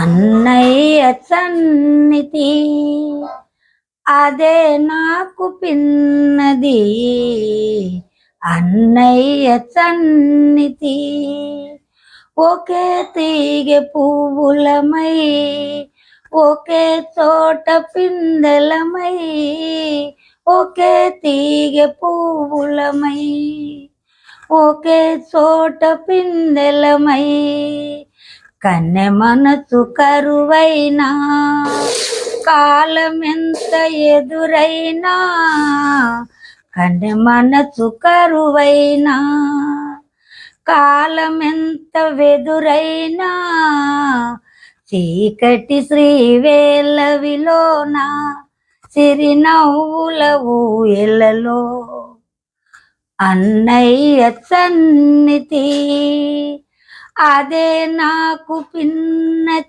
అన్నయ్య సన్నిధి అదే నాకు పిన్నది, అన్నయ్య సన్నిధి. ఒకే తీగె పువ్వులమై ఒకే చోట పిందెలమై, ఒకే తీగె పువ్వులమై ఒకే చోట పిందెలమై, కన్నె మనసు కరువైనా కాలమెంత ఎదురైనా, కన్నె మనసు కరువైనా కాలమెంత వెదురైనా, చీకటి శ్రీవేళవిలోన సిరినవ్వుల ఊయలలో అన్నయ్య సన్నిధి అదే నాకు పిన్నతి.